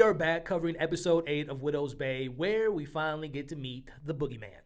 We are back covering episode 8 of Widow's Bay, where we finally get to meet the boogeyman.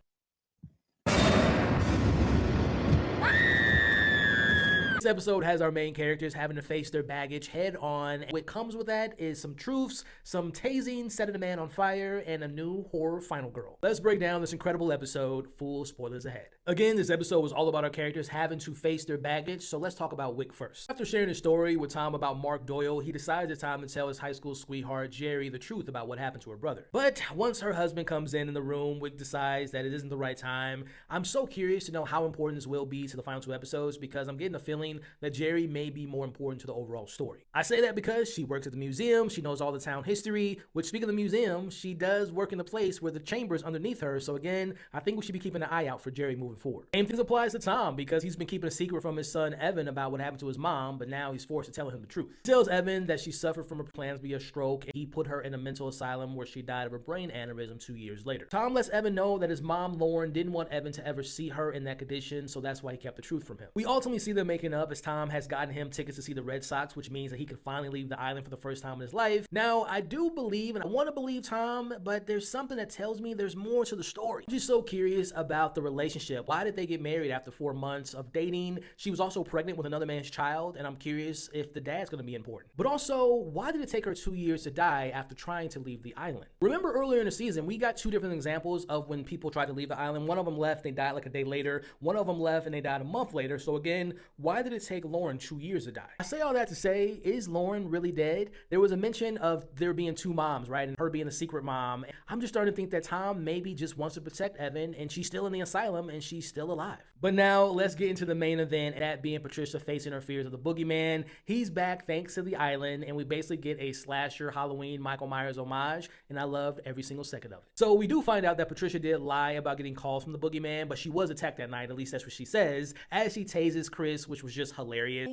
This episode has our main characters having to face their baggage head on. And what comes with that is some truths, some tasing, setting a man on fire, and a new horror final girl. Let's break down this incredible episode, full spoilers ahead. Again, this episode was all about our characters having to face their baggage, so let's talk about Wick first. After sharing his story with Tom about Mark Doyle, he decides it's time to tell his high school sweetheart, Jerry, the truth about what happened to her brother. But once her husband comes in the room, Wick decides that it isn't the right time. I'm so curious to know how important this will be to the final 2 episodes because I'm getting a feeling that Jerry may be more important to the overall story. I say that because she works at the museum, she knows all the town history, which speaking of the museum, she does work in the place where the chamber is underneath her, so again, I think we should be keeping an eye out for Jerry moving forward. Same thing applies to Tom because he's been keeping a secret from his son Evan about what happened to his mom, but now he's forced to tell him the truth. He tells Evan that she suffered from her plans via stroke and he put her in a mental asylum where she died of a brain aneurysm 2 years later. Tom lets Evan know that his mom Lauren didn't want Evan to ever see her in that condition, so that's why he kept the truth from him. We ultimately see them making up as Tom has gotten him tickets to see the Red Sox, which means that he can finally leave the island for the first time in his life. Now, I do believe, and I want to believe Tom, but there's something that tells me there's more to the story. I'm just so curious about the relationship. Why did they get married after 4 months of dating? She was also pregnant with another man's child, and I'm curious if the dad's going to be important. But also, why did it take her 2 years to die after trying to leave the island? Remember earlier in the season, we got 2 different examples of when people tried to leave the island. One of them left, they died like a day later. One of them left and they died a month later. So again, why did it take Lauren 2 years to die? I say all that to say, is Lauren really dead? There was a mention of there being 2 moms, right? And her being the secret mom. I'm just starting to think that Tom maybe just wants to protect Evan and she's still in the asylum and she's still alive. But now let's get into the main event, that being Patricia facing her fears of the boogeyman. He's back thanks to the island and we basically get a slasher Halloween Michael Myers homage and I loved every single second of it. So we do find out that Patricia did lie about getting calls from the boogeyman, but she was attacked that night, at least that's what she says, as she tases Chris, which was just hilarious.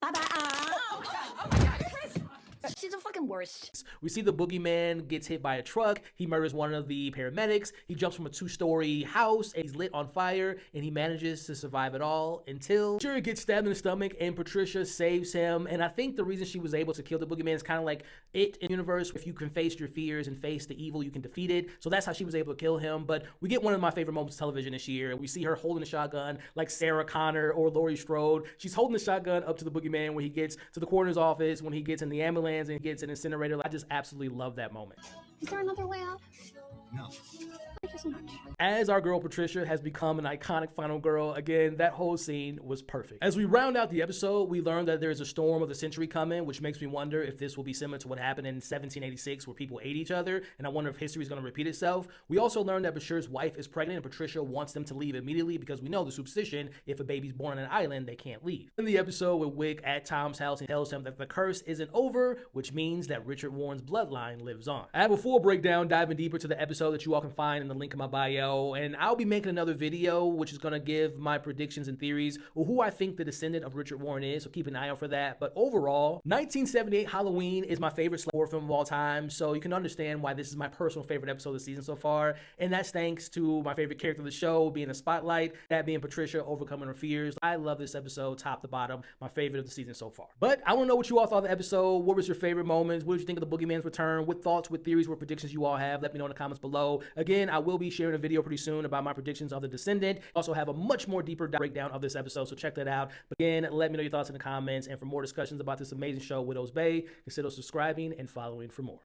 Bye-bye. Oh, my God. She's the fucking worst. We see the boogeyman gets hit by a truck. He murders one of the paramedics. He jumps from a 2-story house and he's lit on fire and he manages to survive it all until Jerry gets stabbed in the stomach and Patricia saves him. And I think the reason she was able to kill the boogeyman is kind of like it in the universe. If you can face your fears and face the evil, you can defeat it. So that's how she was able to kill him. But we get one of my favorite moments of television this year. We see her holding a shotgun like Sarah Connor or Laurie Strode. She's holding the shotgun up to the boogeyman when he gets to the coroner's office, when he gets in the ambulance and gets an incinerator. I just absolutely love that moment. Is there another way out? No. Thank you so much. As our girl Patricia has become an iconic final girl, again, that whole scene was perfect. As we round out the episode, we learned that there's a storm of the century coming, which makes me wonder if this will be similar to what happened in 1786 where people ate each other, and I wonder if history is going to repeat itself. We also learned that Bashir's wife is pregnant and Patricia wants them to leave immediately because we know the superstition, if a baby's born on an island, they can't leave. In the episode with Wick at Tom's house, he tells him that the curse isn't over, which means that Richard Warren's bloodline lives on. I have a full breakdown diving deeper to the episode that you all can find in the link in my bio, and I'll be making another video which is going to give my predictions and theories of who I think the descendant of Richard Warren is, so keep an eye out for that. But overall, 1978 Halloween is my favorite horror film of all time, so you can understand why this is my personal favorite episode of the season so far, and that's thanks to my favorite character of the show being the spotlight, that being Patricia overcoming her fears. I love this episode top to bottom, my favorite of the season so far. But I want to know what you all thought of the episode. What was your favorite moments? What did you think of the boogeyman's return? What thoughts, what theories, what predictions you all have? Let me know in the comments below. Again, I will be sharing a video pretty soon about my predictions of The Descendant. Also have a much more deeper breakdown of this episode, so check that out. But again, let me know your thoughts in the comments, and for more discussions about this amazing show, Widow's Bay, consider subscribing and following for more.